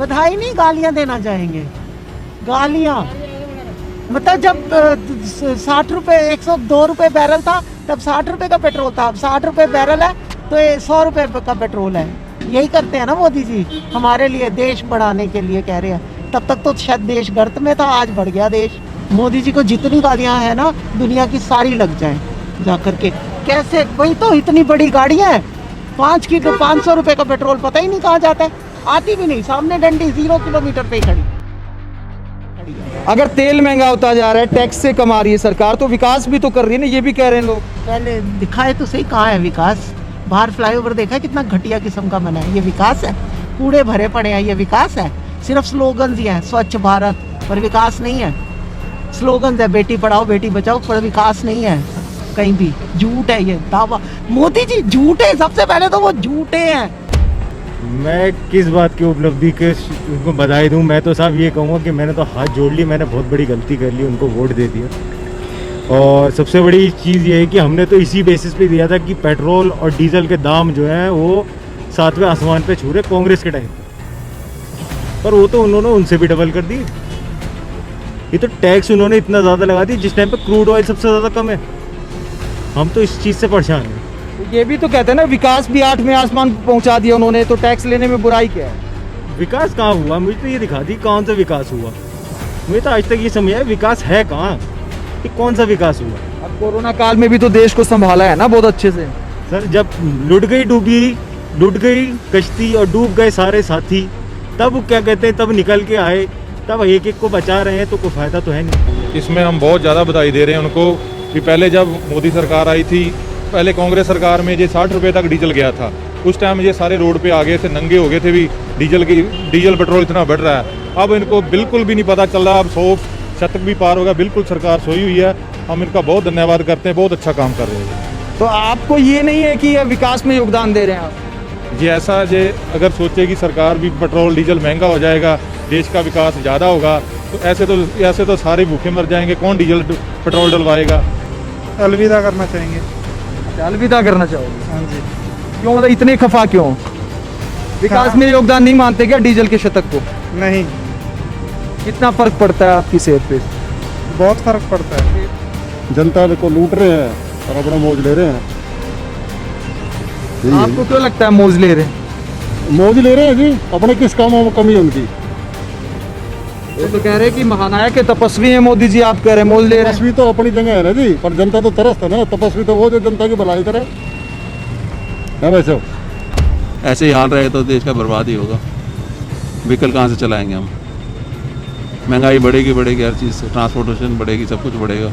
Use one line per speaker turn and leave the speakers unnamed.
बधाई नहीं, गालियां देना चाहेंगे। गालियां मतलब जब 60 रुपए 102 रुपए बैरल था तब 60 रुपए का पेट्रोल था, अब 60 रुपए बैरल है तो ये 100 रुपए का पेट्रोल है। यही करते हैं ना मोदी जी, हमारे लिए देश बढ़ाने के लिए कह रहे हैं। तब तक तो शायद देश गर्त में था, आज बढ़ गया देश। मोदी जी को जितनी गालियां हैं ना दुनिया की सारी लग जाए जा करके। कैसे, वही तो इतनी बड़ी गाड़ियां हैं, 500 रुपए का पेट्रोल पता ही नहीं कहाँ जाता है, आती भी नहीं, सामने डंडी 0 किलोमीटर पे खड़ी।
अगर तेल महंगा होता जा रहा है, टैक्स से कमा रही है सरकार, तो विकास भी तो कर रही है ना, ये भी कह रहे हैं लोग।
पहले दिखाए तो सही, कहाँ है विकास? बाहर फ्लाईओवर देखा है कितना घटिया किस्म का बना है, ये विकास है? कूड़े भरे पड़े हैं, ये विकास है? सिर्फ स्लोगन्स ही हैं, स्वच्छ भारत, पर विकास नहीं है। स्लोगन्स है, बेटी पढ़ाओ बेटी बचाओ, पर विकास नहीं है कहीं भी। झूठ है ये दावा, मोदी जी झूठे, सबसे पहले तो वो झूठे हैं।
मैं किस बात की उपलब्धि के उनको बधाई दूं? मैं तो साहब ये कहूँगा कि मैंने तो हाथ जोड़ ली, मैंने बहुत बड़ी गलती कर ली, उनको वोट दे दिया। और सबसे बड़ी चीज़ ये है कि हमने तो इसी बेसिस पे दिया था कि पेट्रोल और डीजल के दाम जो हैं वो 7वें आसमान पे छू रहे कांग्रेस के टाइम पर वो तो उन्होंने उनसे भी डबल कर दी। ये तो टैक्स उन्होंने इतना ज़्यादा लगा दिया जिस टाइम पे क्रूड ऑयल सबसे ज़्यादा कम है। हम तो इस चीज़ से परेशान हैं।
ये भी तो कहते हैं ना, विकास भी 8वें आसमान पहुंचा दिया उन्होंने, तो टैक्स लेने में बुराई क्या है?
विकास कहाँ हुआ? मुझे तो ये दिखा दी कौन सा विकास हुआ। मुझे तो आज तक ये समझ आया विकास है कहाँ, कि कौन सा विकास हुआ।
अब कोरोना काल में भी तो देश को संभाला है ना बहुत अच्छे से।
सर जब लुट गई कश्ती और डूब गए सारे साथी, तब क्या कहते हैं, तब निकल के आए, तब एक एक को बचा रहे हैं, तो कोई फायदा तो है नहीं।
इसमें हम बहुत ज़्यादा बधाई दे रहे हैं उनको कि पहले जब मोदी सरकार आई थी, पहले कांग्रेस सरकार में ये 60 रुपये तक डीजल गया था, उस टाइम ये सारे रोड पे आ गए थे, नंगे हो गए थे भी डीजल पेट्रोल इतना बढ़ रहा है। अब इनको बिल्कुल भी नहीं पता चल रहा, अब 100 शतक भी पार होगा, बिल्कुल सरकार सोई हुई है। हम इनका बहुत धन्यवाद करते हैं, बहुत अच्छा काम कर रहे हैं।
तो आपको ये नहीं है कि ये विकास में योगदान दे रहे हैं आप?
ये ऐसा अगर सोचे कि सरकार भी पेट्रोल डीजल महंगा हो जाएगा, देश का विकास ज़्यादा होगा, तो ऐसे तो सारे भूखे मर जाएंगे, कौन डीजल पेट्रोल डलवाएगा।
अलविदा करना चाहेंगे।
अलविदा करना चाहोगे?
हाँ जी।
क्यों, मतलब इतने खफा क्यों? विकास में योगदान नहीं मानते क्या डीजल के शतक को?
नहीं,
कितना फर्क पड़ता है आपकी सेहत पे?
बहुत फर्क पड़ता है।
जनता को लूट रहे हैं और अपना मौज ले रहे हैं।
आपको क्यों लगता है मौज ले रहे हैं?
मौज ले रहे हैं जी, अपने किस कामों में कमी है उनकी।
वो तो कह रहे हैं कि महानायक के तपस्वी हैं मोदी जी, आप कह रहे हैं मौज ले रहे हैं।
तपस्वी तो अपनी जगह है ना जी, पर जनता तो तरसता है ना। तपस्वी तो वो जो जनता की भलाई करे है। वैसे
ऐसे ही हाल रहे तो देश का बर्बाद ही होगा। व्हीकल कहाँ से चलाएंगे हम? महंगाई बढ़ेगी, हर चीज़ से, ट्रांसपोर्टेशन बढ़ेगी, सब कुछ बढ़ेगा।